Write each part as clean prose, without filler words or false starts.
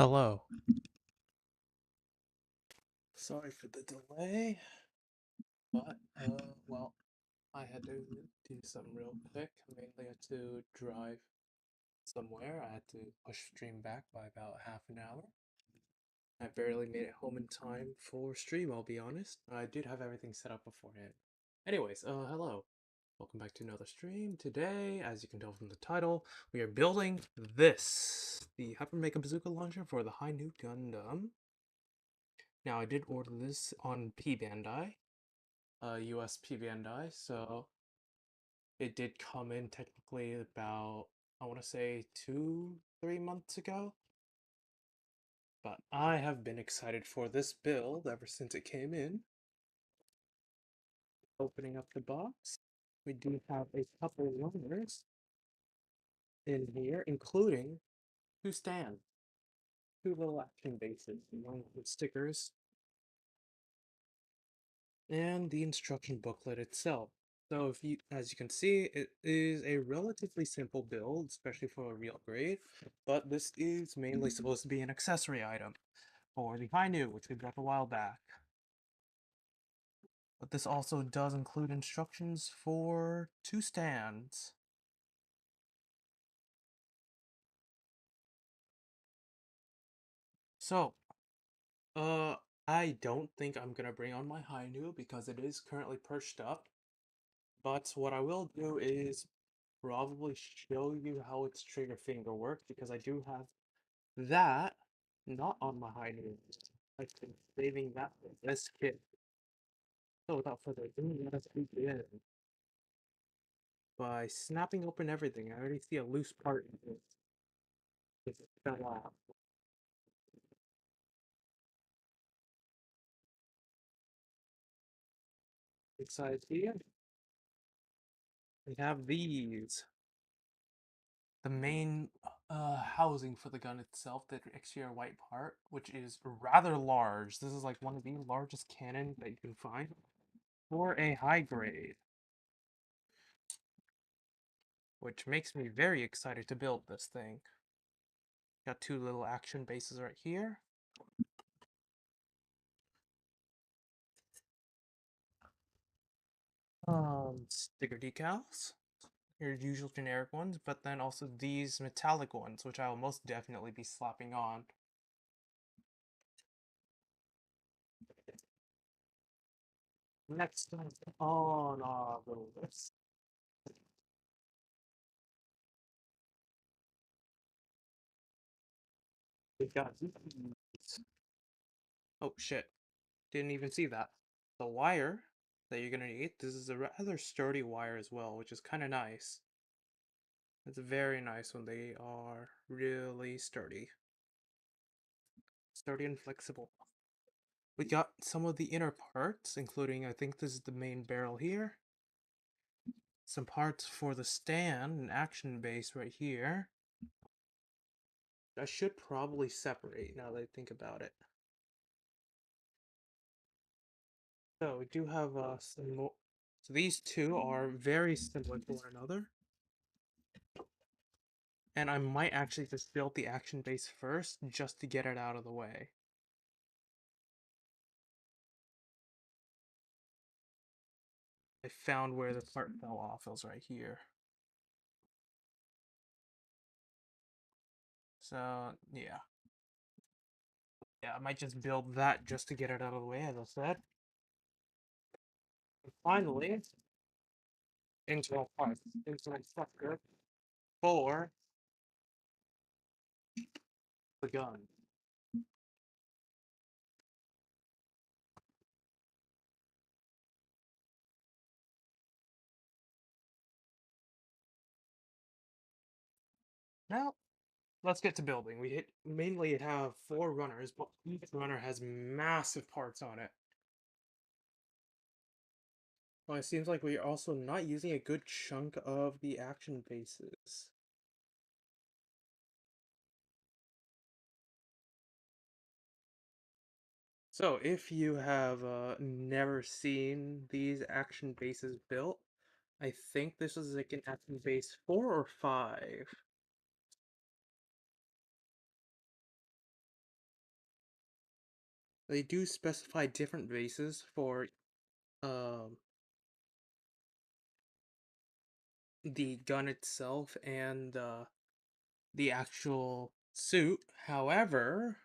Hello. Sorry for the delay, but well, I had to do something real quick. Mainly, I had to drive somewhere. I had to push stream back by about half an hour. I barely made it home in time for stream, I'll be honest. I did have everything set up beforehand. Anyways, hello. Welcome back to another stream. Today, as you can tell from the title, we are building this, the Hyper Mega Bazooka launcher for the High New Gundam. Now, I did order this on P Bandai, US P Bandai, so it did come in technically about, I want to say 3 months ago. But I have been excited for this build ever since it came in. Opening up the box, we do have a couple runners in here, including two stands, two little action bases, along with stickers, and the instruction booklet itself. So if you, as you can see, it is a relatively simple build, especially for a real grade, but this is mainly supposed to be an accessory item for the High which we got a while back. But this also does include instructions for two stands. So, uh, I don't think I'm gonna bring on my High because it is currently perched up. But what I will do is probably show you how its trigger finger works, because I do have that not on my High I've been saving that for this kit. So without further ado, let us begin by snapping open everything. I already see a loose part in this. It fell out. Inside here, we have these. The main housing for the gun itself, the exterior white part, which is rather large. This is like one of the largest cannons that you can find for a high grade, which makes me very excited to build this thing. Got two little action bases right here. Sticker decals, your usual generic ones, but then also these metallic ones, which I will most definitely be slapping on. Next on our little list, we got these. Oh shit, didn't even see that. The wire that you're gonna need, this is a rather sturdy wire as well, which is kind of nice. It's very nice when they are really sturdy. Sturdy and flexible. We got some of the inner parts, including, I think this is the main barrel here. Some parts for the stand and action base right here. I should probably separate now that I think about it. So we do have some more. So these two are very similar to one another. And I might actually just build the action base first, just to get it out of the way. I found where the part fell off. It was right here. So, yeah. Yeah, I might just build that just to get it out of the way, as I said. And finally, internal parts. Internal structure for the gun. Now, let's get to building. We mainly have 4 runners, but each runner has massive parts on it. Well, it seems like we're also not using a good chunk of the action bases. So, if you have never seen these action bases built, I think this is like an action base 4 or 5. They do specify different bases for um the gun itself and the actual suit. However,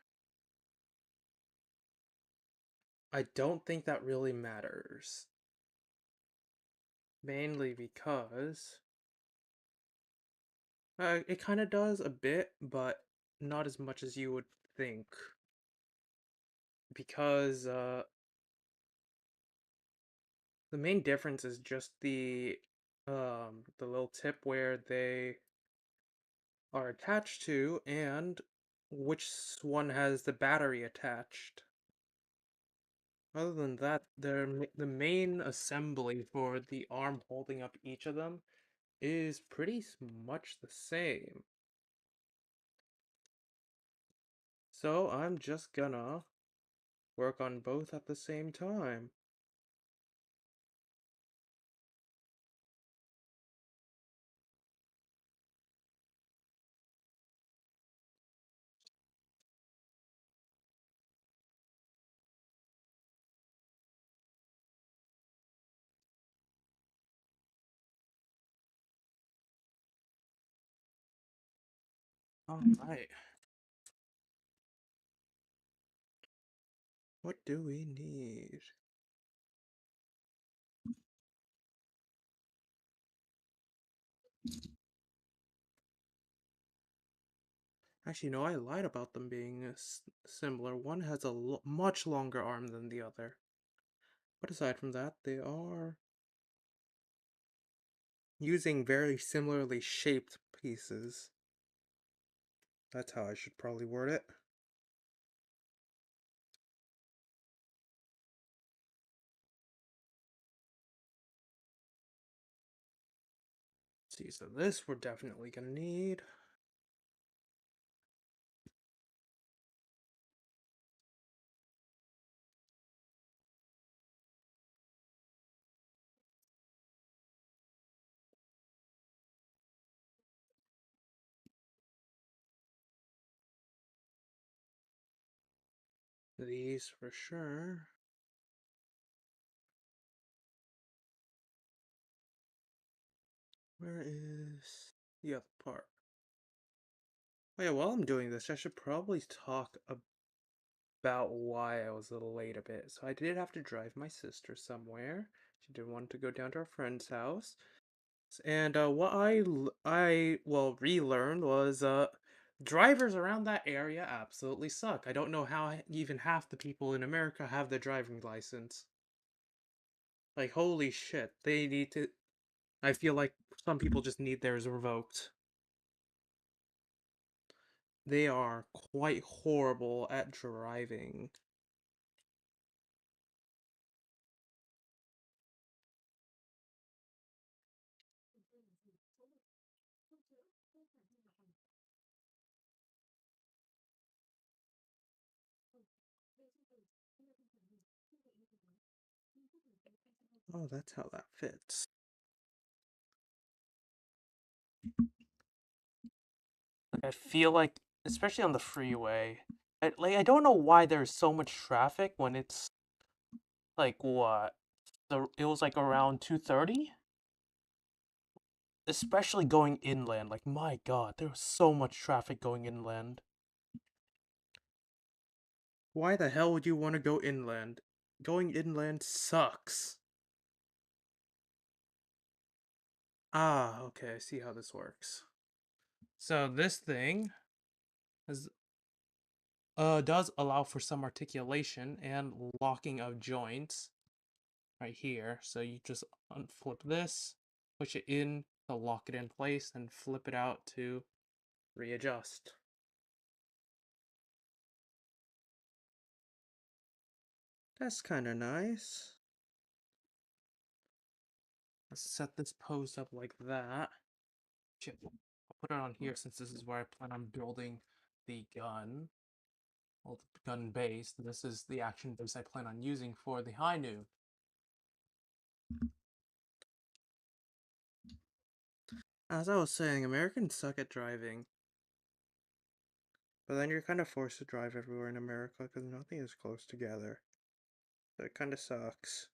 I don't think that really matters. Mainly because it kind of does a bit, but not as much as you would think. Because the main difference is just the little tip where they are attached to and which one has the battery attached. Other than that, the main assembly for the arm holding up each of them is pretty much the same. So I'm just gonna work on both at the same time. Alright, what do we need? Actually, no, I lied about them being similar. One has a much longer arm than the other. But aside from that, they are using very similarly shaped pieces. That's how I should probably word it. See, so this we're definitely gonna need. These for sure. Where is the other part? Oh yeah, while I'm doing this, I should probably talk about why I was a little late a bit. So I did have to drive my sister somewhere. She did want to go down to her friend's house. And what well relearned was drivers around that area absolutely suck. I don't know how even half the people in America have their driving license. Like holy shit, they need to. I feel like some people just need theirs revoked. They are quite horrible at driving. Oh, that's how that fits. Like I feel like, especially on the freeway, I don't know why there's so much traffic when it's like what? It was like around 2:30, especially going inland. Like my God, there was so much traffic going inland. Why the hell would you want to go inland? Going inland sucks. Ah, okay, I see how this works. So this thing is does allow for some articulation and locking of joints right here. So you just unflip this, push it in to lock it in place, and flip it out to readjust. That's kind of nice. Let's set this pose up like that. Shit, I'll put it on here since this is where I plan on building the gun. Well, the gun base. This is the action base I plan on using for the high noon. As I was saying, Americans suck at driving. But then you're kind of forced to drive everywhere in America because nothing is close together. So it kind of sucks.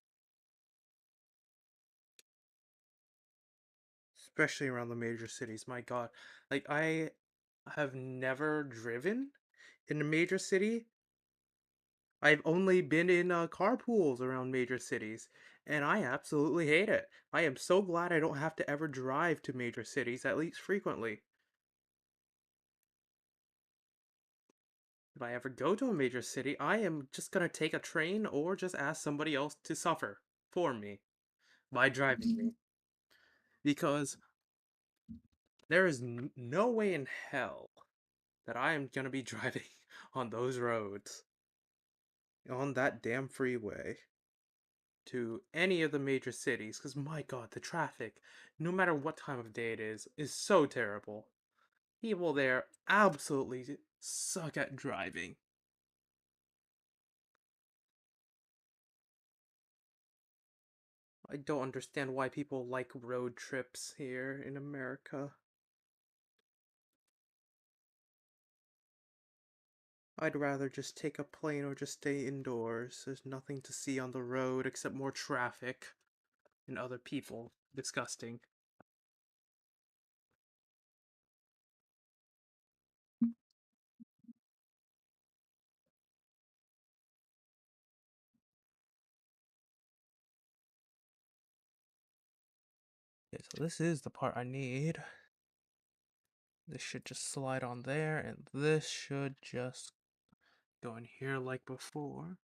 Especially around the major cities. My God. Like, I have never driven in a major city. I've only been in carpools around major cities, and I absolutely hate it. I am so glad I don't have to ever drive to major cities, at least frequently. If I ever go to a major city, I am just gonna take a train or just ask somebody else to suffer for me by driving me. Because there is no way in hell that I am gonna be driving on those roads, on that damn freeway, to any of the major cities. Because my God, the traffic, no matter what time of day it is so terrible. People there absolutely suck at driving. I don't understand why people like road trips here in America. I'd rather just take a plane or just stay indoors. There's nothing to see on the road except more traffic and other people. Disgusting. Okay, so this is the part I need. This should just slide on there, and this should just go in here like before.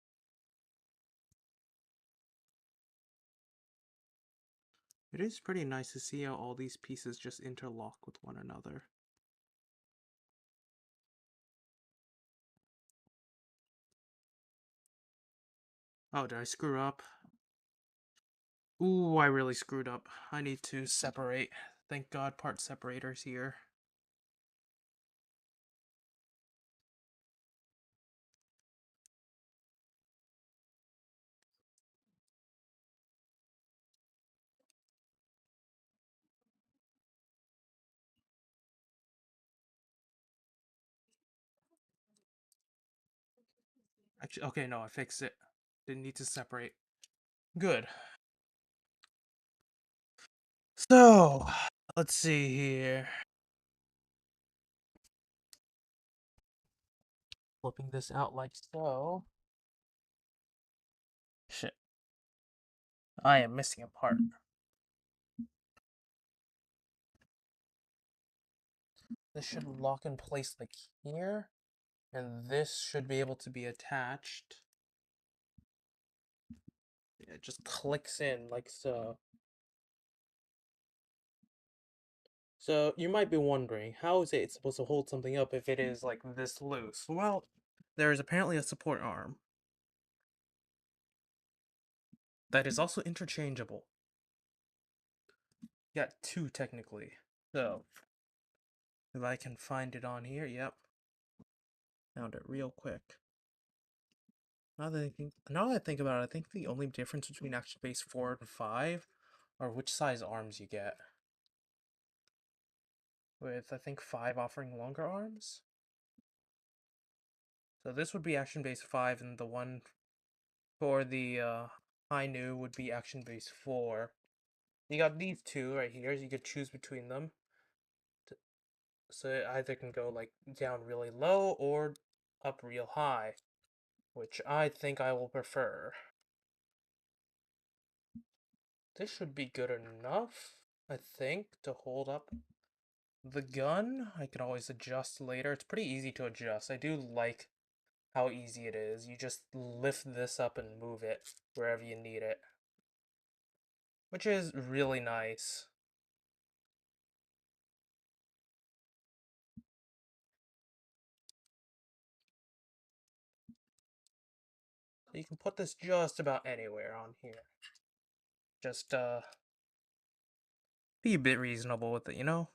It is pretty nice to see how all these pieces just interlock with one another. Oh, did I screw up? Ooh, I really screwed up. I need to separate. Thank God part separator's here. Actually, okay, no, I fixed it. Didn't need to separate. Good. So, let's see here. Flipping this out like so. Shit. I am missing a part. This should lock in place like here. And this should be able to be attached. It just clicks in like so. So you might be wondering, how is it supposed to hold something up if it is like this loose? Well, there is apparently a support arm that is also interchangeable. Got two technically. So if I can find it on here, yep. Found it real quick. Now that I think about it, I think the only difference between Action Base 4 and 5 are which size arms you get. With I think 5 offering longer arms. So this would be Action Base 5, and the one for the high new would be Action Base 4. You got these two right here, so you could choose between them. So it either can go like down really low or up real high, which I think I will prefer. This should be good enough, I think, to hold up the gun. I can always adjust later. It's pretty easy to adjust. I do like how easy it is. You just lift this up and move it wherever you need it, which is really nice. So you can put this just about anywhere on here. Just be a bit reasonable with it, you know?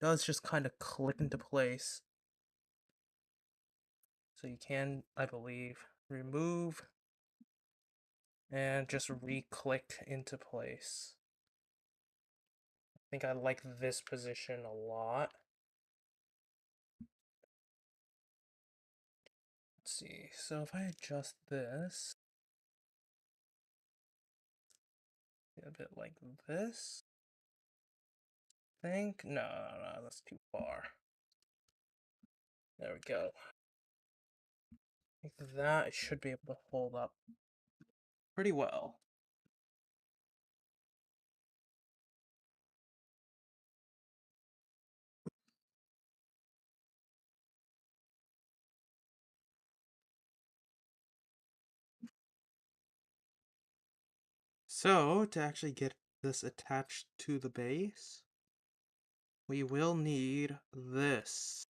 Does just kind of click into place. So you can, I believe, remove and just re-click into place. think I like this position a lot. Let's see, so if I adjust this a bit like this, no, that's too far. There we go. Like that, it should be able to hold up pretty well. So, to actually get this attached to the base, we will need this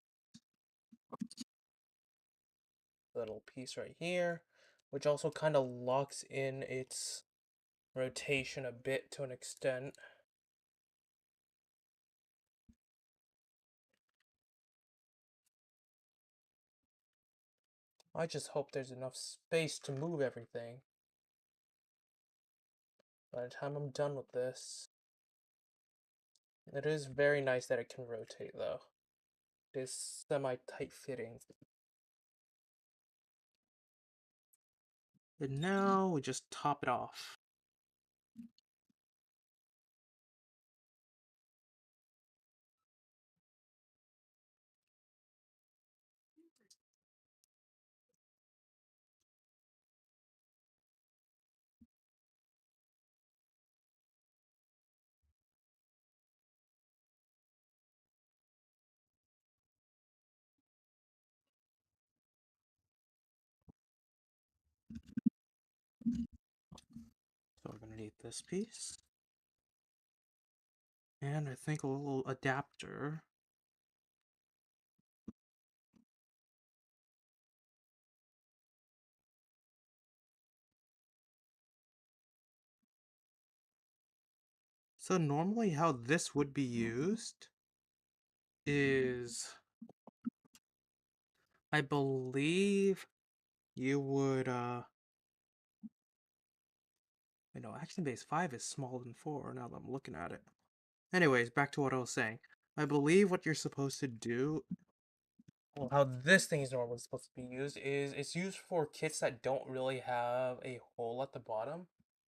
little piece right here, which also kind of locks in its rotation a bit to an extent. I just hope there's enough space to move everything. By the time I'm done with this, it is very nice that it can rotate though. It is semi-tight fitting. And now we just top it off. So we're going to need this piece. And I think a little adapter. So normally how this would be used is, I believe you would, Action Base 5 is smaller than 4 now that I'm looking at it. Anyways, back to what I was saying. I believe what you're supposed to do, well, how this thing is normally supposed to be used is it's used for kits that don't really have a hole at the bottom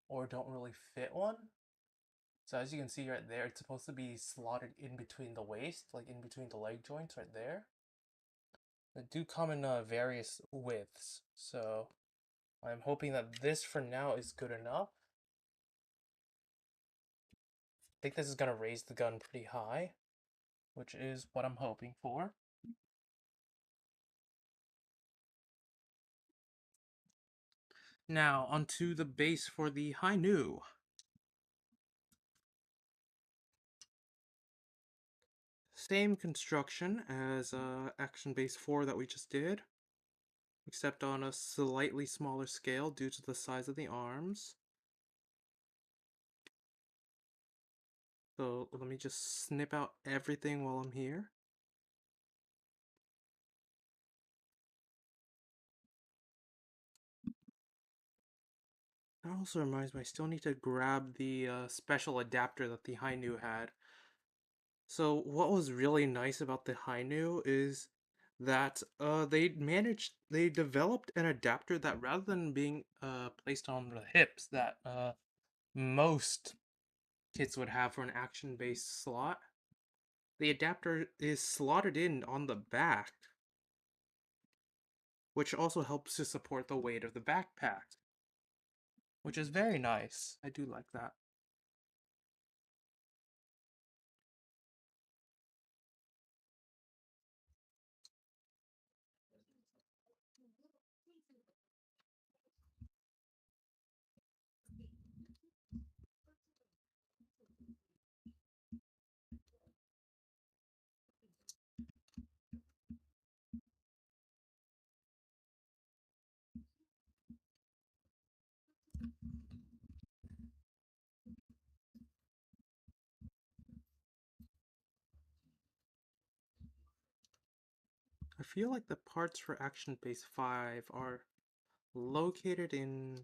or don't really fit one. So as you can see right there, it's supposed to be slotted in between the waist, like in between the leg joints right there. They do come in various widths, so I'm hoping that this for now is good enough. I think this is going to raise the gun pretty high, which is what I'm hoping for. Now, onto the base for the high new. Same construction as Action Base 4 that we just did, except on a slightly smaller scale due to the size of the arms. So let me just snip out everything while I'm here. That also reminds me, I still need to grab the special adapter that the Hainu had. So what was really nice about the Hainu is that they developed an adapter that rather than being placed on the hips that most kits would have for an action-based slot, the adapter is slotted in on the back, which also helps to support the weight of the backpack, which is very nice. I do like that. I feel like the parts for Action Base 5 are located in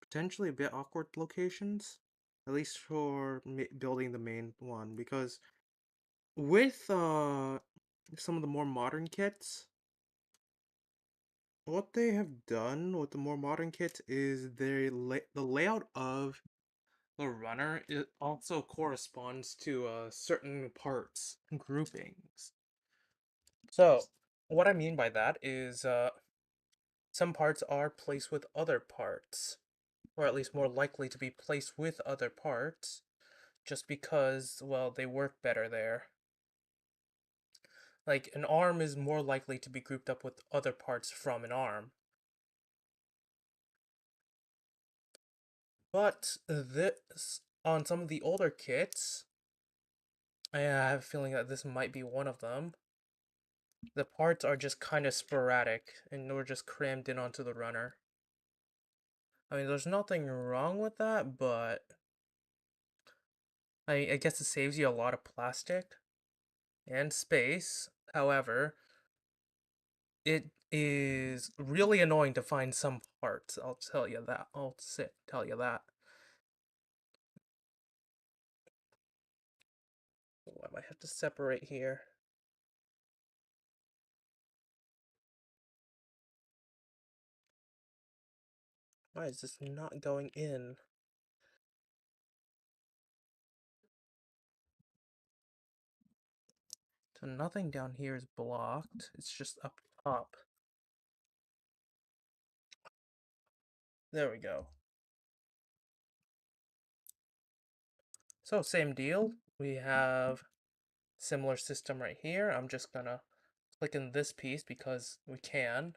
potentially a bit awkward locations. at least for building the main one, because with some of the more modern kits, what they have done with the more modern kits is the layout of the runner, it also corresponds to certain parts groupings. So what I mean by that is some parts are placed with other parts, or at least more likely to be placed with other parts, just because, well, they work better there. Like, an arm is more likely to be grouped up with other parts from an arm. But this, on some of the older kits, I have a feeling that this might be one of them. The parts are just kind of sporadic, and they're just crammed in onto the runner. I mean, there's nothing wrong with that, but I guess it saves you a lot of plastic and space. However, it is really annoying to find some parts. I'll tell you that. Tell you that. Oh, I might have to separate here. Why is this not going in? So nothing down here is blocked. It's just up top. There we go. So same deal. We have similar system right here. I'm just gonna click in this piece because we can.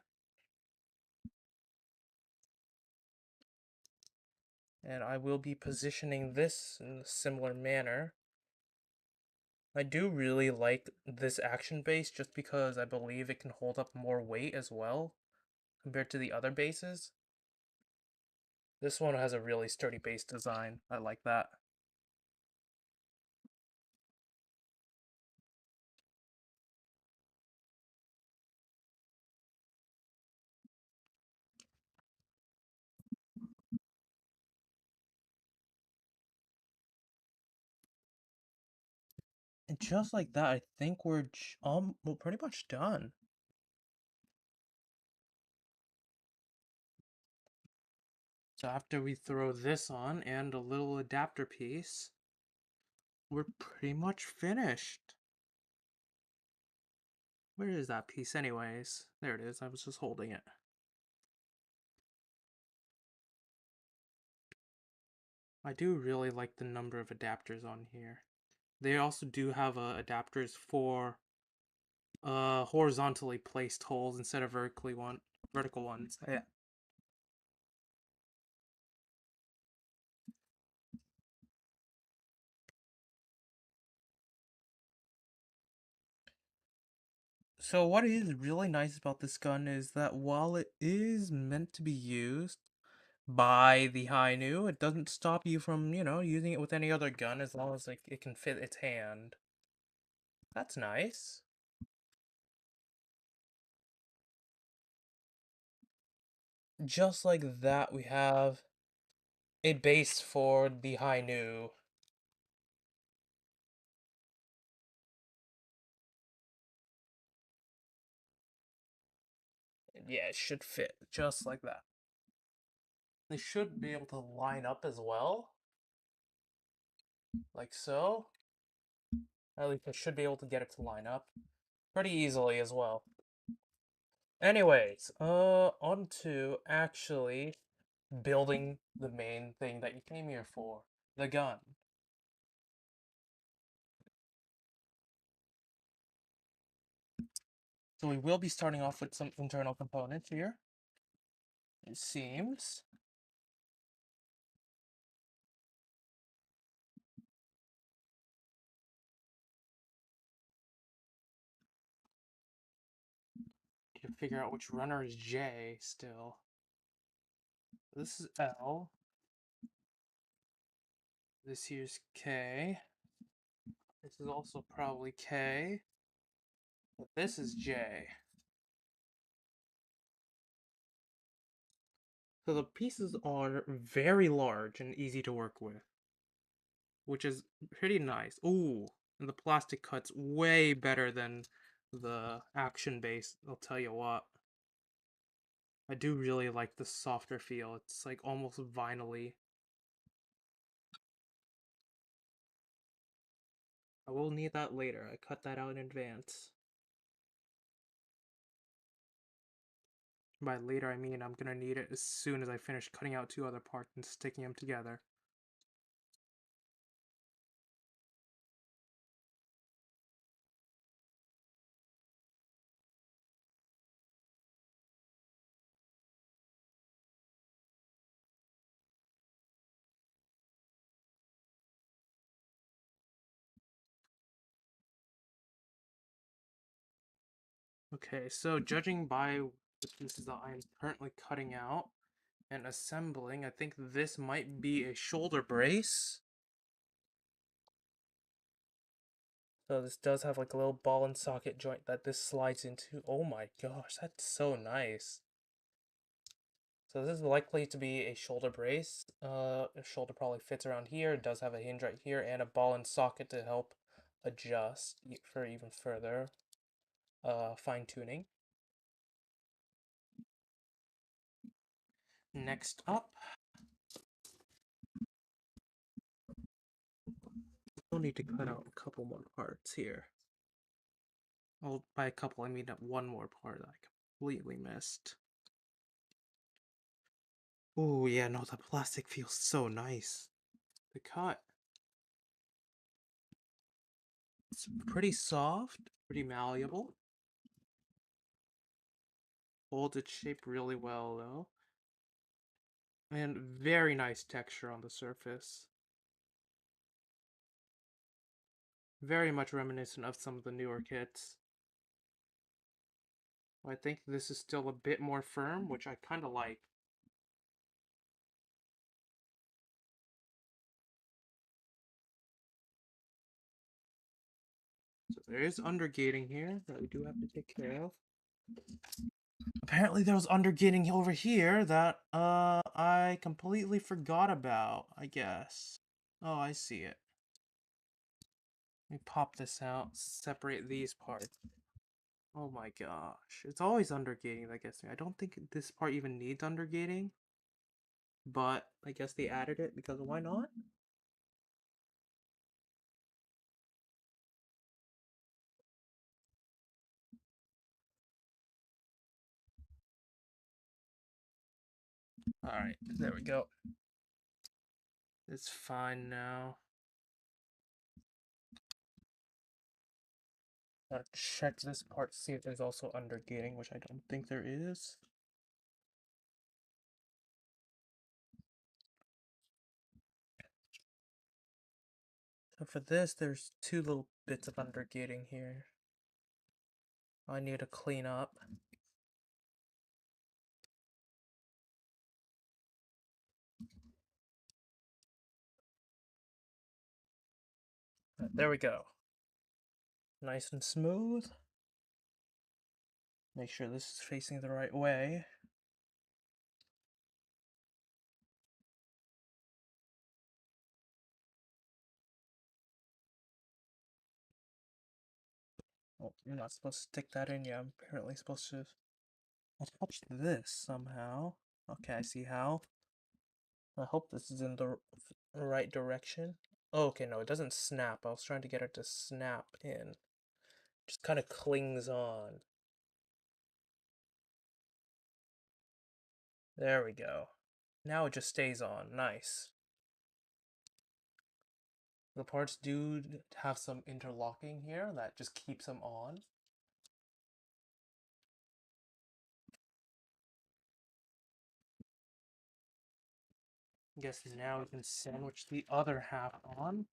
And I will be positioning this in a similar manner. I do really like this action base just because I believe it can hold up more weight as well compared to the other bases. This one has a really sturdy base design. I like that. And just like that, I think we're pretty much done. So after we throw this on and a little adapter piece, we're pretty much finished. Where is that piece anyways? There it is, I was just holding it. I do really like the number of adapters on here. They also do have adapters for horizontally placed holes instead of vertical ones. Yeah. So what is really nice about this gun is that while it is meant to be used by the Hainu, it doesn't stop you from, using it with any other gun as long as it can fit its hand. That's nice. Just like that, we have a base for the Hainu. Yeah, it should fit just like that. They should be able to line up as well, like so. At least I should be able to get it to line up pretty easily as well. Anyways, on to actually building the main thing that you came here for, the gun. So we will be starting off with some internal components here. It seems. Need to figure out which runner is J still. This is L. This here's K. This is also probably K. But this is J. So the pieces are very large and easy to work with. which is pretty nice. Ooh, and the plastic cut's way better than the action base, I'll tell you what. I do really like the softer feel. It's like almost vinyl-y. I will need that later. I cut that out in advance. By later, I mean I'm gonna need it as soon as I finish cutting out two other parts and sticking them together. Okay, so judging by the pieces that I'm currently cutting out and assembling, I think this might be a shoulder brace. So this does have like a little ball and socket joint that this slides into. Oh my gosh, that's so nice. So this is likely to be a shoulder brace. The shoulder probably fits around here. It does have a hinge right here and a ball and socket to help adjust for even further fine tuning. Next up, we'll need to cut out a couple more parts here. Well, by a couple, I mean one more part that I completely missed. Oh yeah, no, the plastic feels so nice. The cut. It's pretty soft, pretty malleable. Holds its shape really well, though. And very nice texture on the surface. Very much reminiscent of some of the newer kits. I think this is still a bit more firm, which I kind of like. So there is undergating here that we do have to take care of. Apparently there was undergating over here that I completely forgot about, I guess. Oh, I see it. Let me pop this out, separate these parts. Oh my gosh. It's always undergating that gets me. I don't think this part even needs undergating, but I guess they added it because why not? Alright, there we go. It's fine now. Gotta check this part, see if there's also undergating, which I don't think there is. So for this, there's two little bits of undergating here. I need to clean up. There we go. Nice and smooth. Make sure this is facing the right way. Oh, you're not supposed to stick that in. Yeah, I'm apparently supposed to attach this somehow. Okay, I see how. I hope this is in the right direction. Oh, okay, no, it doesn't snap. I was trying to get it to snap in. Just kind of clings on. There we go. Now it just stays on. Nice. The parts do have some interlocking here that just keeps them on. I guess now we can sandwich the other half on.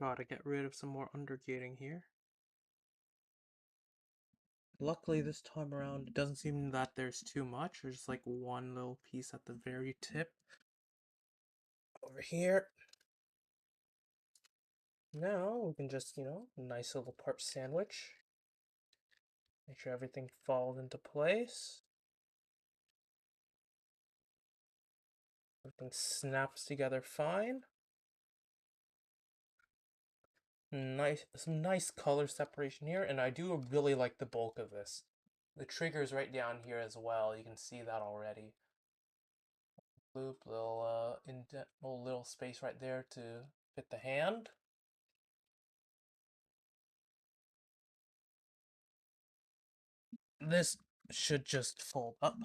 Gotta get rid of some more undergating here. Luckily, this time around, it doesn't seem that there's too much. There's just like one little piece at the very tip. Over here. Now, we can just, nice little part sandwich. Make sure everything falls into place. Everything snaps together fine. Some nice color separation here, and I do really like the bulk of this. The trigger's right down here as well. You can see that already. Loop, little indent, little space right there to fit the hand. This should just fold up.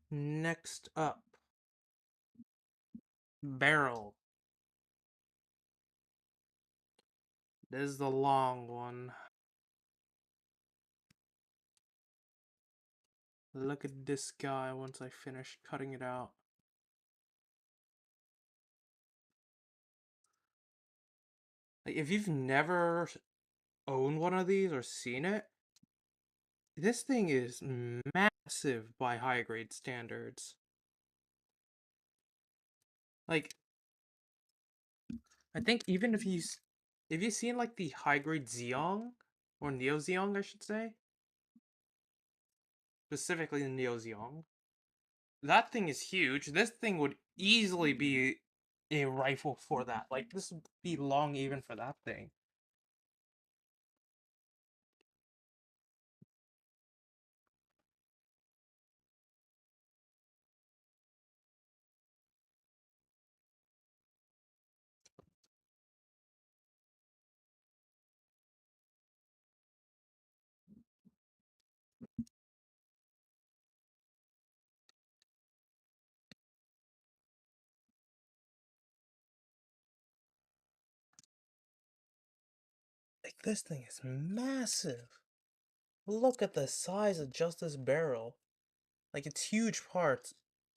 Next up, barrel. This is the long one. Look at this guy once I finish cutting it out. Like, if you've never owned one of these or seen it, this thing is massive by high grade standards. Like, I think even if you've seen like the high grade Xeon or Neo Xeon, I should say, specifically the Neo Xeon, that thing is huge. This thing would easily be a rifle for that. Like, this would be long even for that thing. Like, this thing is massive. Look at the size of just this barrel. Like, it's huge parts.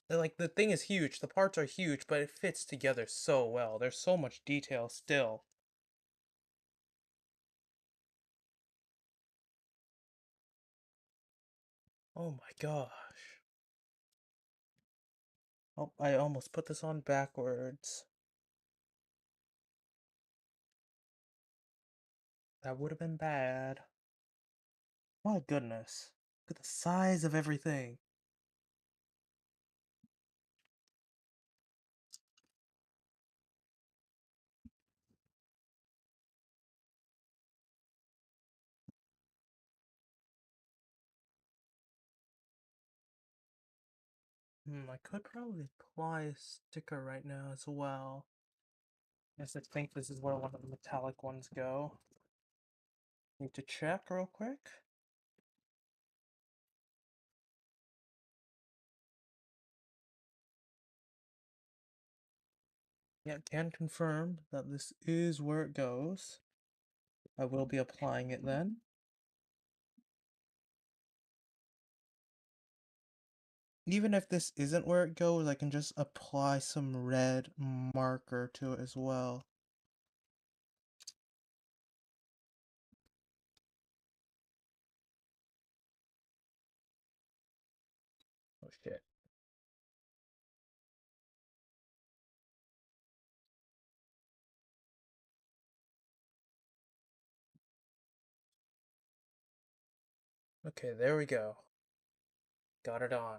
Like, the thing is huge. The parts are huge, but it fits together so well. There's so much detail still. Oh my gosh. Oh, I almost put this on backwards. That would have been bad. My goodness. Look at the size of everything. I could probably apply a sticker right now as well. Yes, I think this is where one of the metallic ones go. Need to check real quick. Yeah, can confirm that this is where it goes. I will be applying it then. Even if this isn't where it goes, I can just apply some red marker to it as well. Oh shit. Okay, there we go. Got it on.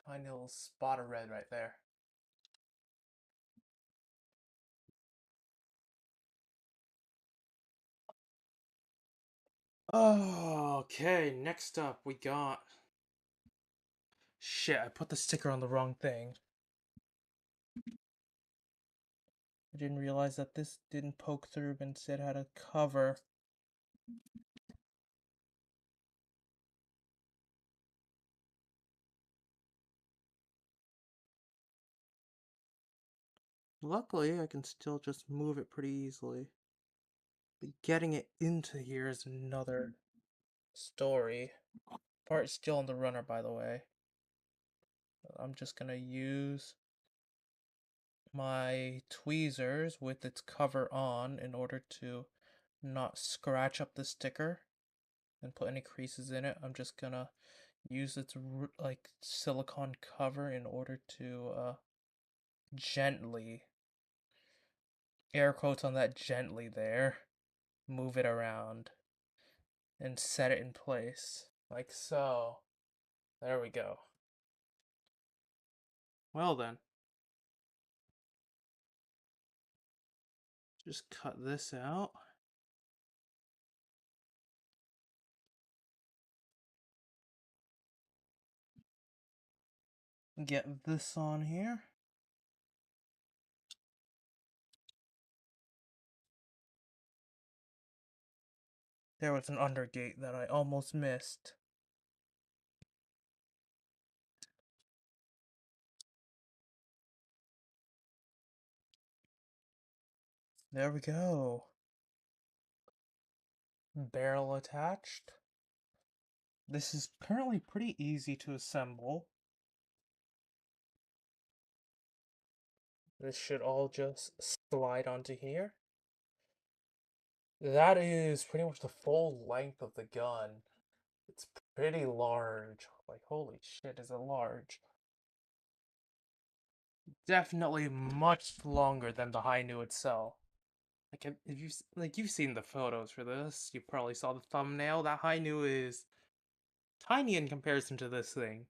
Tiny little spot of red right there. Oh, okay, next up we got... Shit, I put the sticker on the wrong thing. I didn't realize that this didn't poke through but instead had a cover. Luckily, I can still just move it pretty easily. But getting it into here is another story. Part's still on the runner, by the way. I'm just gonna use my tweezers with its cover on in order to not scratch up the sticker and put any creases in it, I'm just gonna use its like silicone cover in order to gently, air quotes on that gently there, move it around and set it in place like so. There we go. Well then, just cut this out. Get this on here. There was an undergate that I almost missed. There we go. Barrel attached. This is currently pretty easy to assemble. This should all just slide onto here. That is pretty much the full length of the gun. It's pretty large. Like, holy shit, is it large? Definitely much longer than the Hainu itself. Like, if you like, you've seen the photos for this. You probably saw the thumbnail. That Hainu is tiny in comparison to this thing.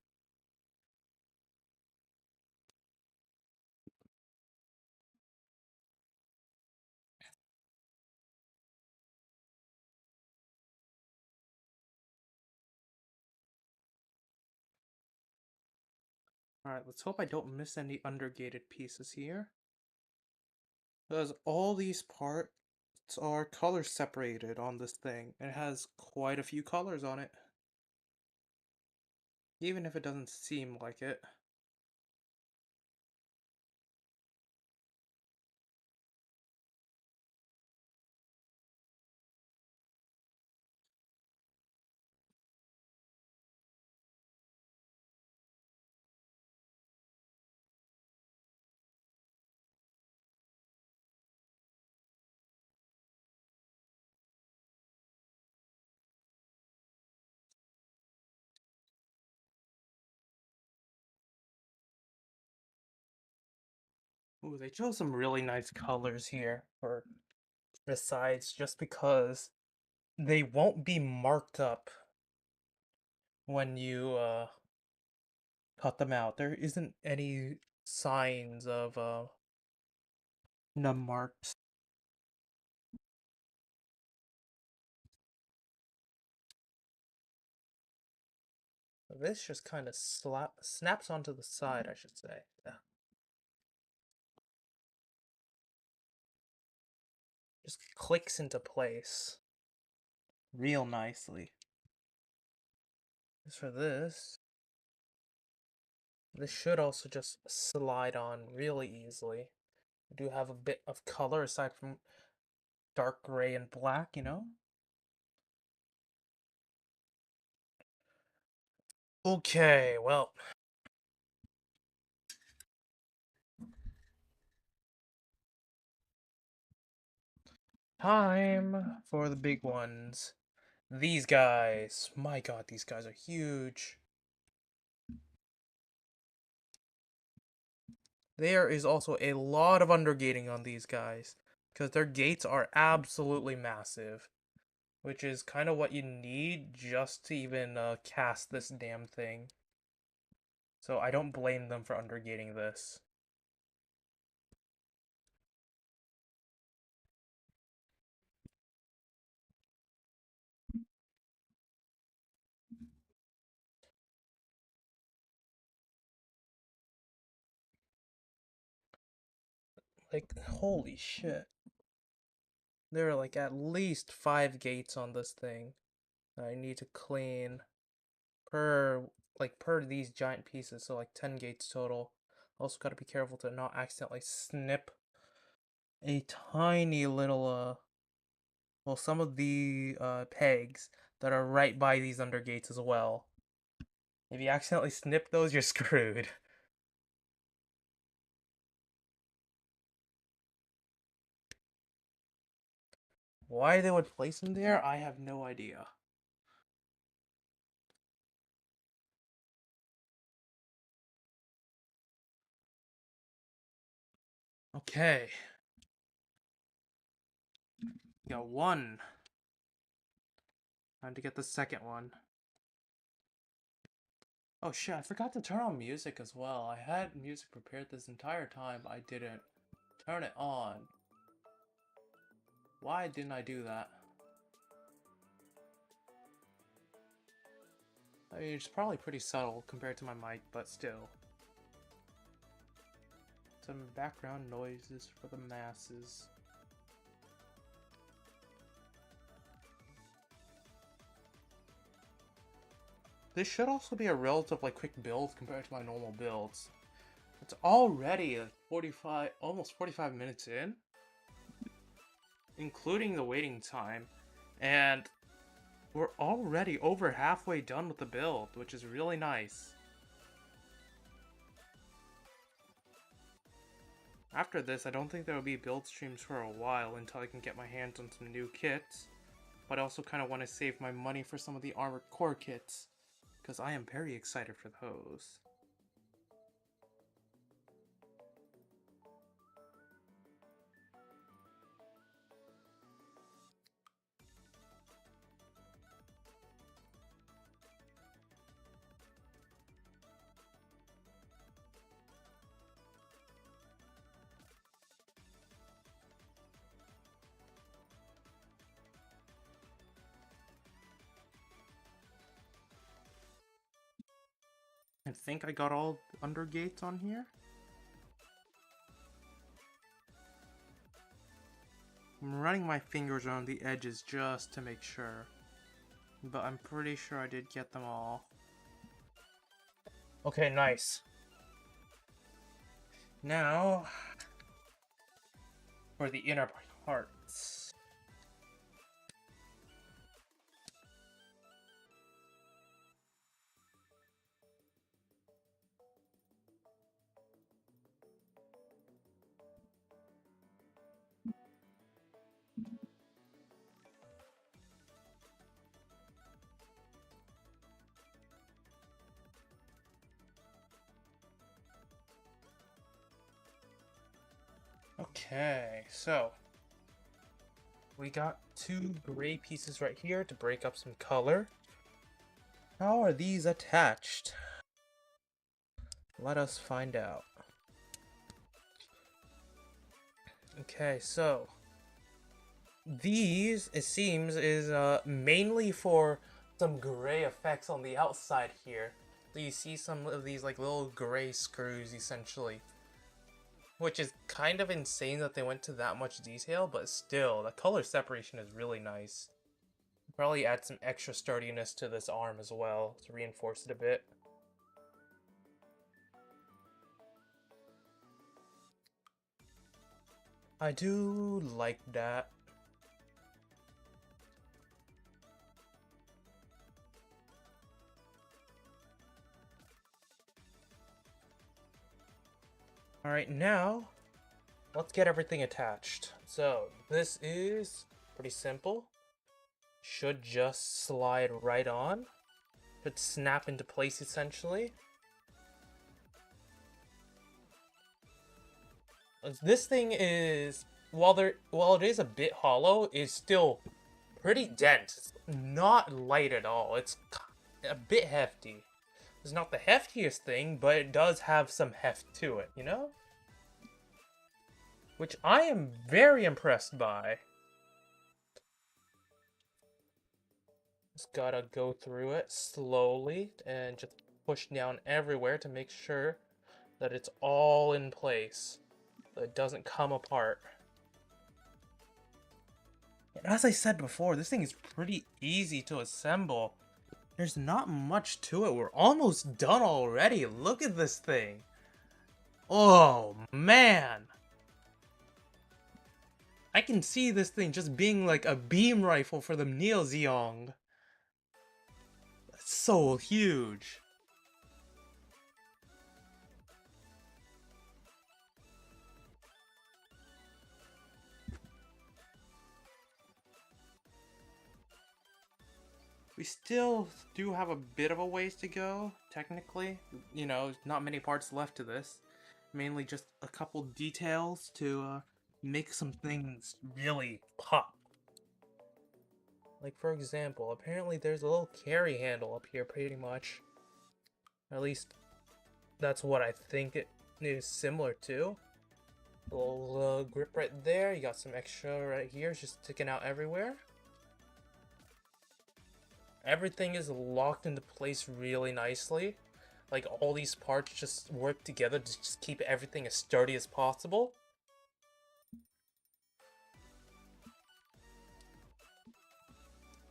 Alright, let's hope I don't miss any undergated pieces here. Because all these parts are color separated on this thing. And it has quite a few colors on it. Even if it doesn't seem like it. Ooh, they chose some really nice colors here for the sides just because they won't be marked up when you cut them out. There isn't any signs of num marks. This just kind of snaps onto the side, I should say. Yeah. Just clicks into place real nicely. As for this should also just slide on really easily. I do have a bit of color aside from dark gray and black, you know? Okay, well. Time for the big ones. These guys. My god, these guys are huge. There is also a lot of undergating on these guys. Because their gates are absolutely massive. Which is kind of what you need just to even cast this damn thing. So I don't blame them for undergating this. Like, holy shit. There are like at least 5 gates on this thing that I need to clean per per these giant pieces, so like 10 gates total. Also gotta be careful to not accidentally snip a tiny little well, some of the pegs that are right by these undergates as well. If you accidentally snip those, you're screwed. Why they would place them there, I have no idea. Okay. Got one. Time to get the second one. Oh shit, I forgot to turn on music as well. I had music prepared this entire time, I didn't turn it on. Why didn't I do that? I mean, it's probably pretty subtle compared to my mic, but still. Some background noises for the masses. This should also be a relatively quick build compared to my normal builds. It's already a 45, almost 45 minutes in, including the waiting time, and we're already over halfway done with the build, which is really nice. After this, I don't think there will be build streams for a while until I can get my hands on some new kits, but I also kind of want to save my money for some of the Armored Core kits, because I am very excited for those. I think I got all under gates on here. I'm running my fingers around the edges just to make sure, but I'm pretty sure I did get them all. Okay, nice. Now, for the inner parts. Okay, so we got two gray pieces right here to break up some color. How are these attached? Let us find out. Okay, so these, it seems, is mainly for some gray effects on the outside here. So you see some of these like little gray screws essentially. Which is kind of insane that they went to that much detail, but still, the color separation is really nice. Probably add some extra sturdiness to this arm as well to reinforce it a bit. I do like that. Alright, now, let's get everything attached. So, this is pretty simple. Should just slide right on. Should snap into place essentially. This thing is, while it is a bit hollow, is still pretty dense. It's not light at all. It's a bit hefty. It's not the heftiest thing, but it does have some heft to it, you know? Which I am very impressed by. Just gotta go through it slowly and just push down everywhere to make sure that it's all in place. That it doesn't come apart. And as I said before, this thing is pretty easy to assemble. There's not much to it. We're almost done already. Look at this thing. Oh, man. I can see this thing just being like a beam rifle for the Neo Zeong. That's so huge. We still do have a bit of a ways to go, technically. You know, not many parts left to this. Mainly just a couple details to make some things really pop. Like, for example, apparently there's a little carry handle up here, pretty much. At least, that's what I think it is similar to. A little grip right there. You got some extra right here, just sticking out everywhere. Everything is locked into place really nicely. Like, all these parts just work together to just keep everything as sturdy as possible.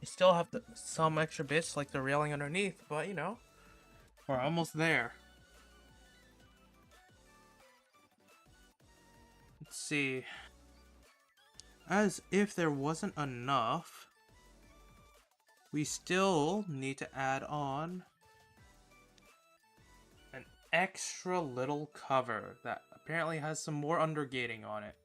You still have some extra bits, like the railing underneath, but you know, we're almost there. Let's see. As if there wasn't enough, we still need to add on an extra little cover that apparently has some more undergating on it.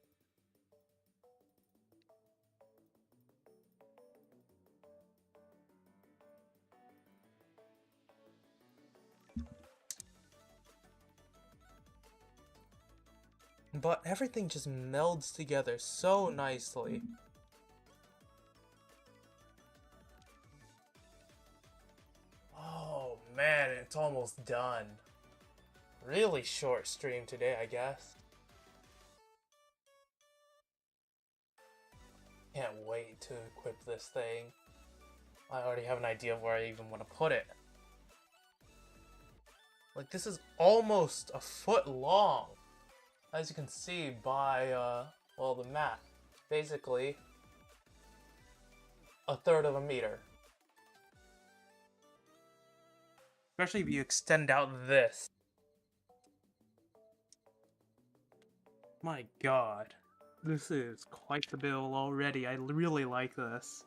But everything just melds together so nicely. Oh man, it's almost done. Really short stream today, I guess. Can't wait to equip this thing. I already have an idea of where I even want to put it. Like, this is almost a foot long. As you can see by, well, the map. Basically, a third of a meter. Especially if you extend out this. My god. This is quite the build already. I really like this.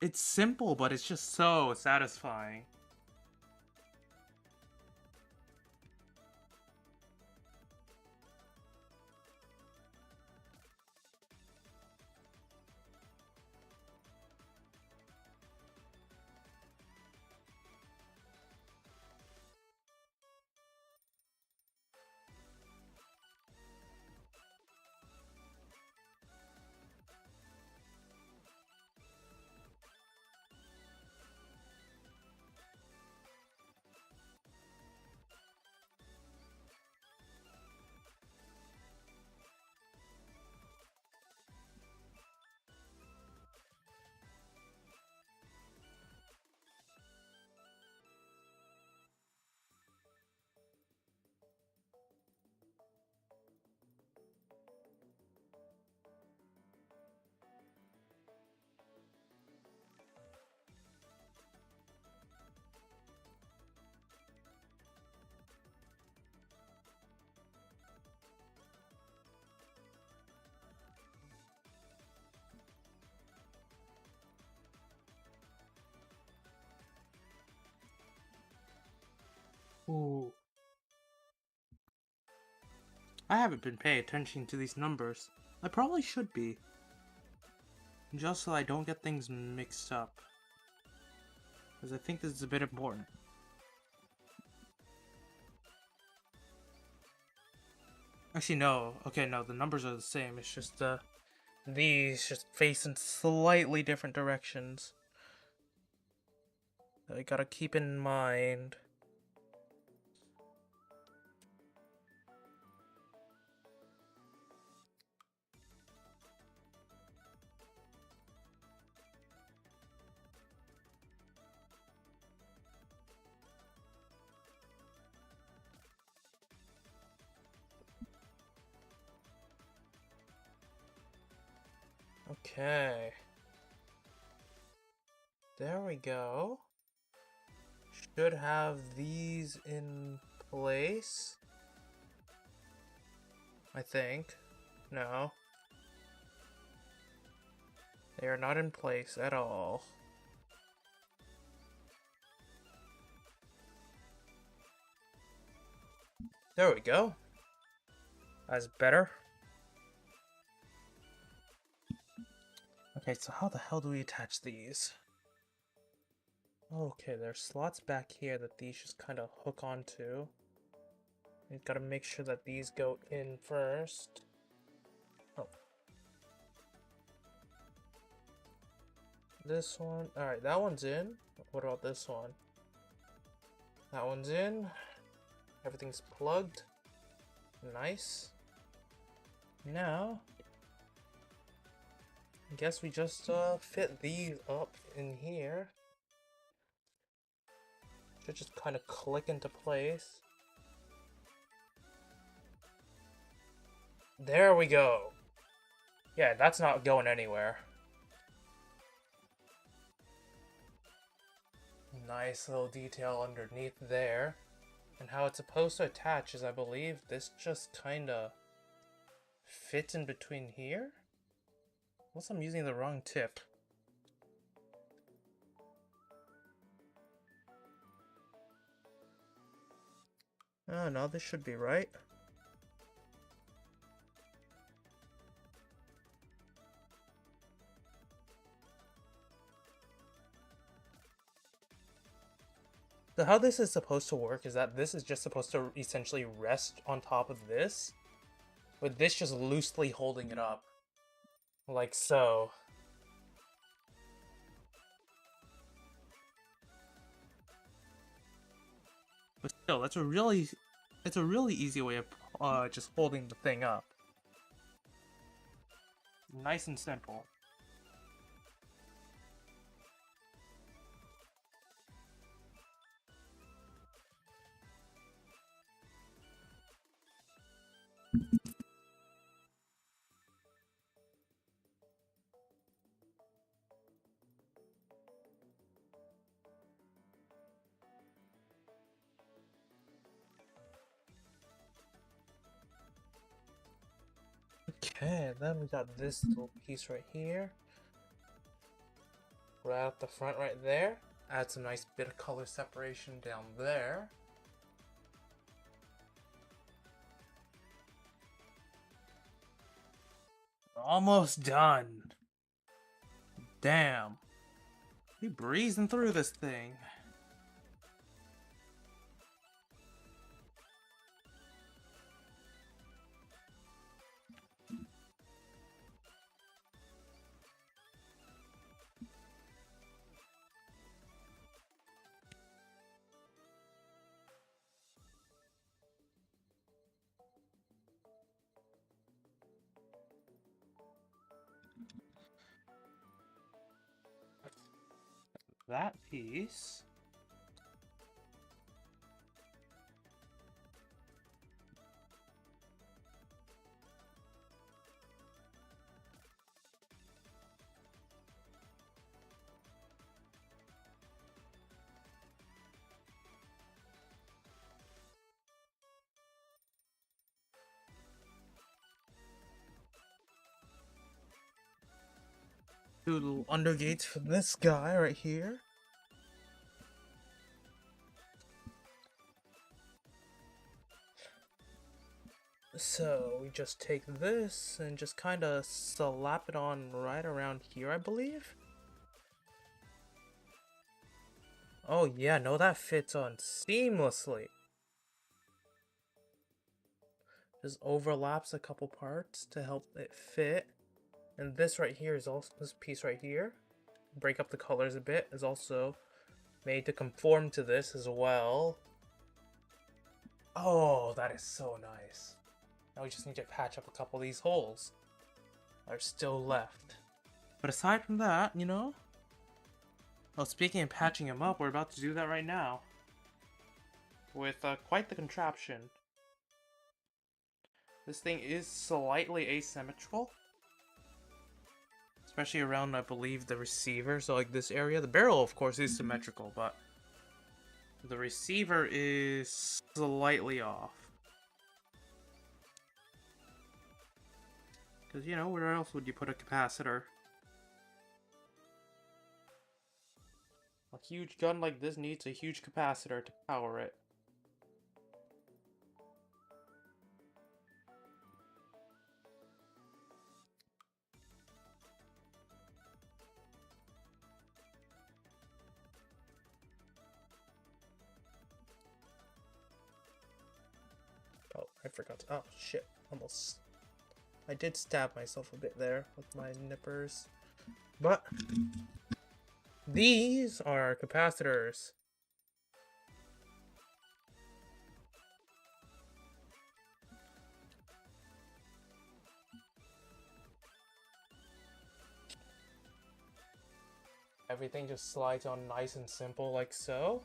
It's simple, but it's just so satisfying. Ooh. I haven't been paying attention to these numbers. I probably should be. Just so I don't get things mixed up. Because I think this is a bit important. Actually, no. Okay, no, the numbers are the same. It's just, these just face in slightly different directions. That I gotta keep in mind. Okay. There we go. Should have these in place. I think. No. They are not in place at all. There we go. That's better. Okay, so how the hell do we attach these? Okay, there's slots back here that these just kind of hook onto. You gotta make sure that these go in first. Oh. This one. Alright, that one's in. What about this one? That one's in. Everything's plugged. Nice. Now, I guess we just fit these up in here. Should just kind of click into place. There we go. Yeah, that's not going anywhere. Nice little detail underneath there. And how it's supposed to attach is, I believe, this just kind of fits in between here? Unless I'm using the wrong tip. Oh, no, this should be right. So how this is supposed to work is that this is just supposed to essentially rest on top of this, with this just loosely holding it up. Like so. But still, it's a really easy way of just holding the thing up. Nice and simple. Okay, then we got this little piece right here. Right out the front right there. Add some nice bit of color separation down there. Almost done. Damn. We breezing through this thing. That piece. Two little undergates for this guy right here. So we just take this and just kind of slap it on right around here, I believe. Oh yeah, no, that fits on seamlessly. Just overlaps a couple parts to help it fit. And this right here is also, this piece right here, break up the colors a bit, is also made to conform to this as well. Oh, that is so nice. Now we just need to patch up a couple of these holes that are still left. But aside from that, you know, well, speaking of patching them up, we're about to do that right now. With quite the contraption. This thing is slightly asymmetrical. Especially around, I believe, the receiver. So like this area. The barrel, of course, is symmetrical, but the receiver is slightly off. Because, you know, where else would you put a capacitor? A huge gun like this needs a huge capacitor to power it. I forgot to, oh shit, almost. I did stab myself a bit there with my nippers. But these are capacitors. Everything just slides on nice and simple like so.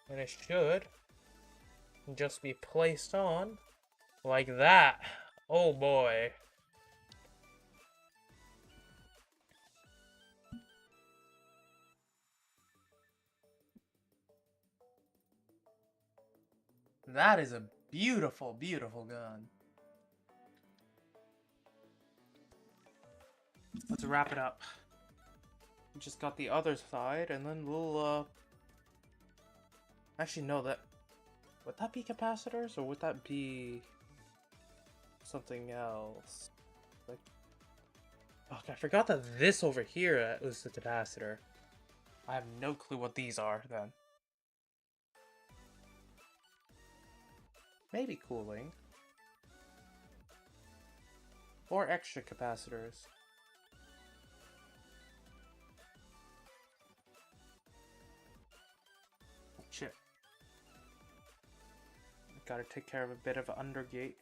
And it should just be placed on like that. Oh boy. That is a beautiful, beautiful gun. Let's wrap it up. We just got the other side, and then we'll, actually, no, that... Would that be capacitors, or would that be... something else? Like... Fuck, I forgot that this over here was the capacitor. I have no clue what these are, then. Maybe cooling. Or extra capacitors. Shit. Gotta take care of a bit of an undergate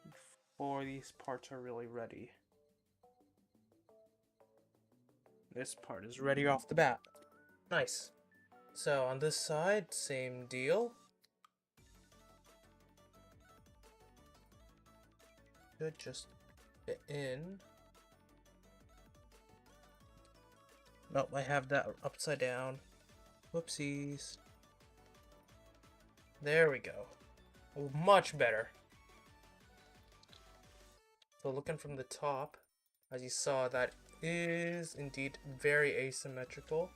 before these parts are really ready. This part is ready off the bat. Nice. So on this side, same deal. Should just fit in. Nope, I have that upside down. Whoopsies. There we go. Much better. So looking from the top, as you saw, that is indeed very asymmetrical.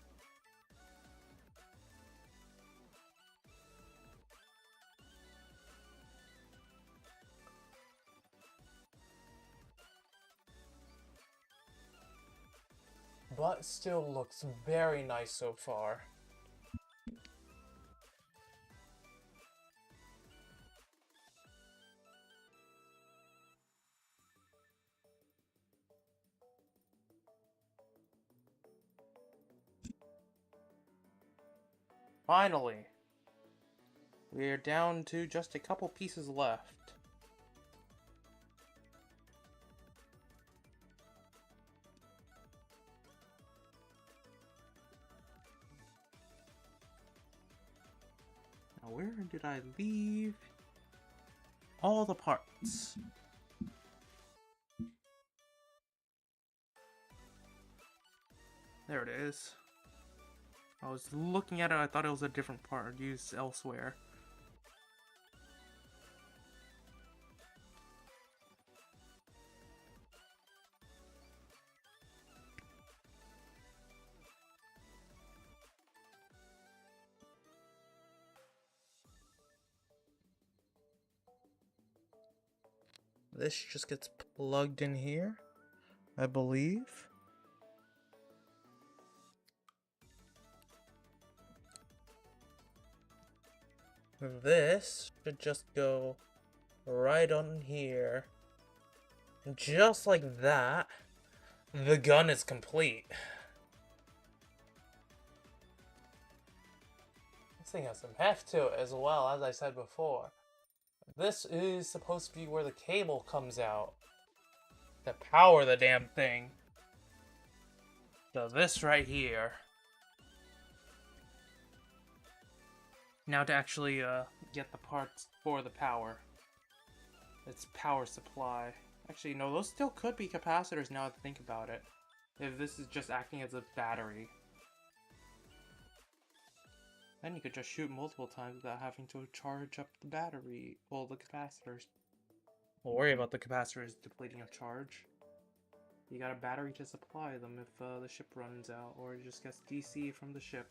But still looks very nice so far. Finally, we're down to just a couple pieces left. Now, where did I leave all the parts? There it is. I was looking at it, I thought it was a different part used elsewhere. This just gets plugged in here, I believe. This should just go right on here. And just like that, the gun is complete. This thing has some heft to it as well, as I said before. This is supposed to be where the cable comes out to power the damn thing. So this right here. Now to actually get the parts for the power. It's power supply. Actually, no, those still could be capacitors now that I think about it. If this is just acting as a battery. Then you could just shoot multiple times without having to charge up the battery. Well, the capacitors. Don't worry about the capacitors depleting of charge. You got a battery to supply them if the ship runs out, or it just gets DC from the ship.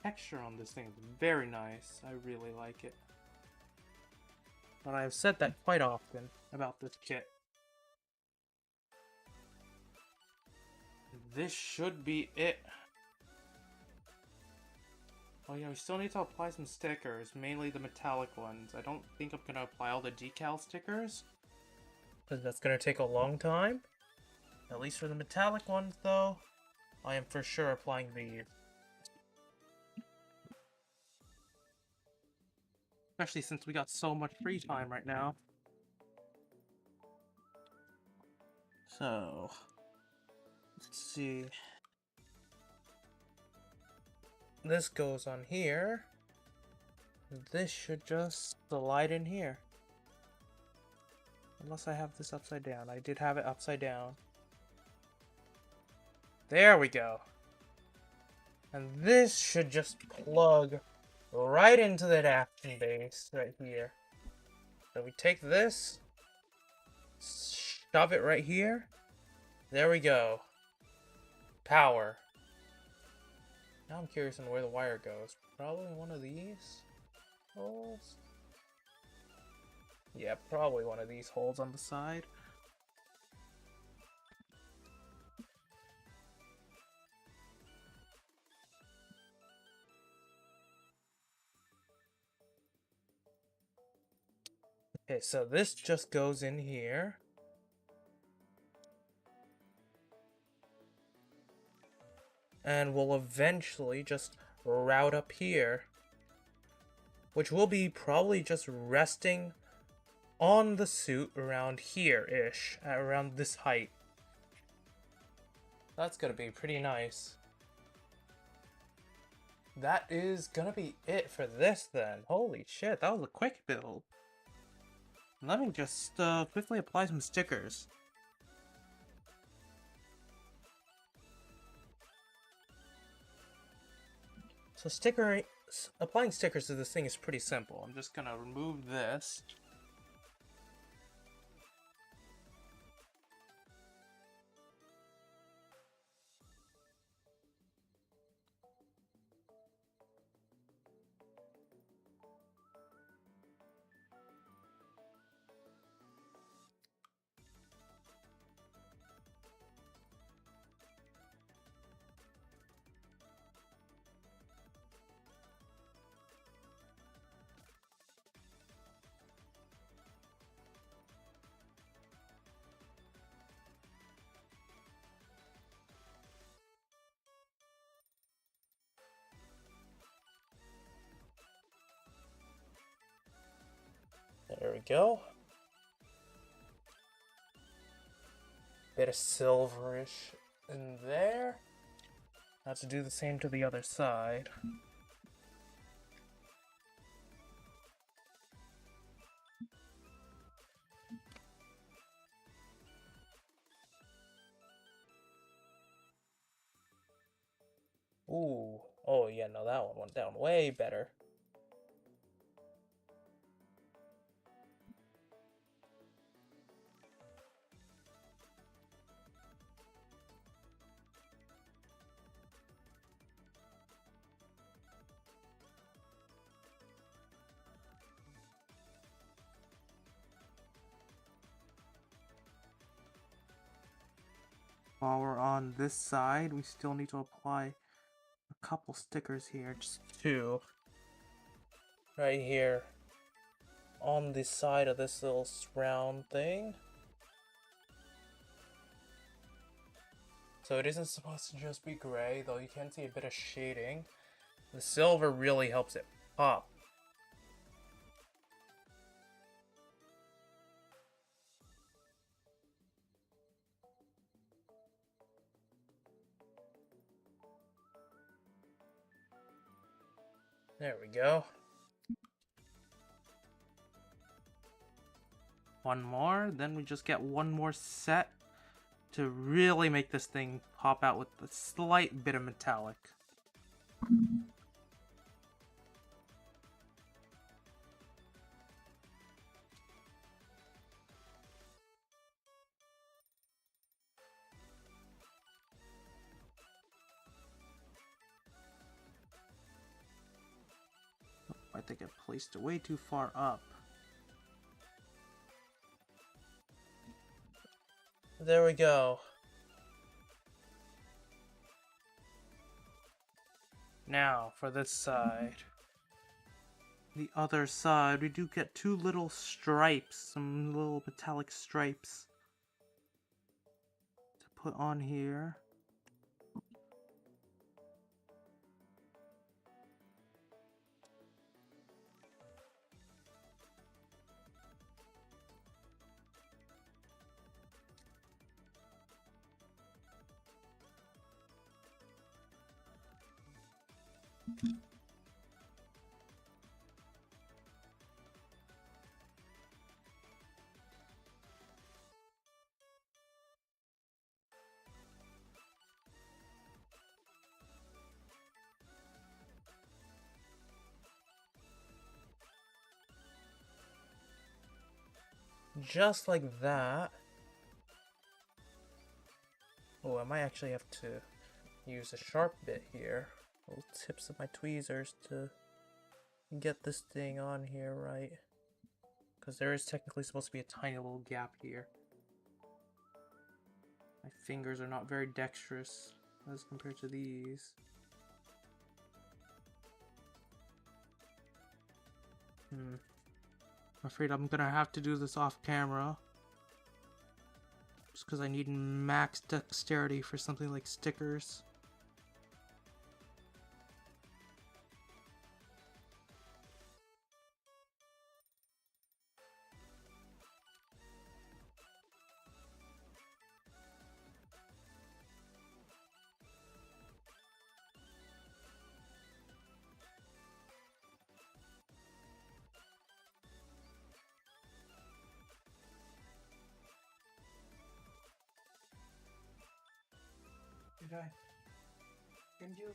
Texture on this thing is very nice. I really like it. But I've said that quite often. about this kit. This should be it. Oh yeah, we still need to apply some stickers, mainly the metallic ones. I don't think I'm gonna apply all the decal stickers, because that's gonna take a long time. At least for the metallic ones, though, I am for sure applying these. Especially since we got so much free time right now. So, let's see. This goes on here. This should just slide in here. Unless I have this upside down. I did have it upside down. There we go. And this should just plug right into that action base right here. So we take this, shove it right here. There we go. Power. Now I'm curious on where the wire goes. Probably one of these holes? Yeah, probably one of these holes on the side. Okay, so this just goes in here. And we'll eventually just route up here. Which will be probably just resting on the suit around here-ish. Around this height. That's gonna be pretty nice. That is gonna be it for this then. Holy shit, that was a quick build. Let me just quickly apply some stickers. So applying stickers to this thing is pretty simple. I'm just gonna remove this. There we go. Bit of silverish in there. Have to do the same to the other side. Ooh. Oh yeah, no, that one went down way better. While we're on this side, we still need to apply a couple stickers here, just two. Right here. On the side of this little round thing. So it isn't supposed to just be gray, though you can see a bit of shading. The silver really helps it pop. There we go. One more, then we just get one more set to really make this thing pop out with a slight bit of metallic. I think I placed it way too far up. There we go. Now, for this side. The other side, we do get two little stripes, some little metallic stripes to put on here. Just like that. Oh, I might actually have to use a sharp bit here. Little tips of my tweezers to get this thing on here right. Because there is technically supposed to be a tiny little gap here. My fingers are not very dexterous as compared to these. I'm afraid I'm gonna have to do this off camera. Just because I need max dexterity for something like stickers. Did I? Can you?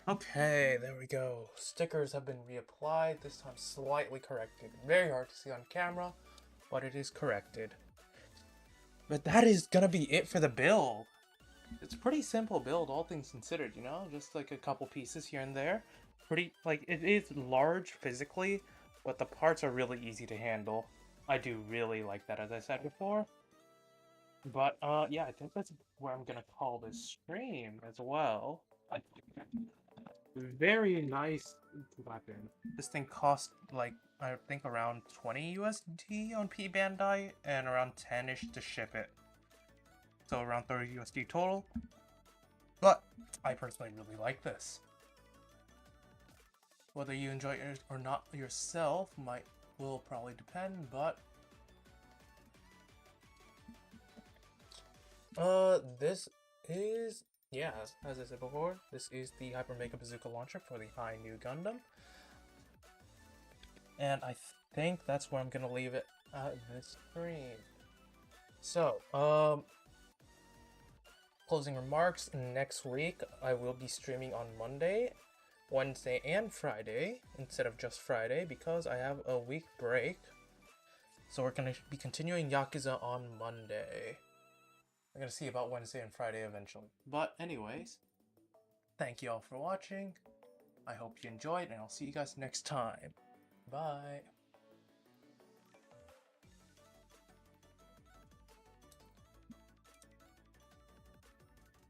Okay, there we go. Stickers have been reapplied, this time slightly corrected. Very hard to see on camera, but it is corrected. But that is gonna be it for the build. It's a pretty simple build, all things considered, you know? Just like a couple pieces here and there. Pretty, like, it is large physically, but the parts are really easy to handle. I do really like that, as I said before. But, yeah, I think that's where I'm gonna call this stream as well. Very nice weapon. This thing cost, like, I think around 20 USD on P Bandai, and around 10-ish to ship it. So around 30 USD total. But I personally really like this. Whether you enjoy it or not yourself will probably depend, but this is, yeah, as I said before, this is the Hyper Mega Bazooka launcher for the High New Gundam. And I think that's where I'm gonna leave it at this stream. So, closing remarks, next week I will be streaming on Monday, Wednesday, and Friday, instead of just Friday, because I have a week break. So we're gonna be continuing Yakuza on Monday. I'm gonna see about Wednesday and Friday eventually. But anyways, thank you all for watching. I hope you enjoyed, and I'll see you guys next time. Bye.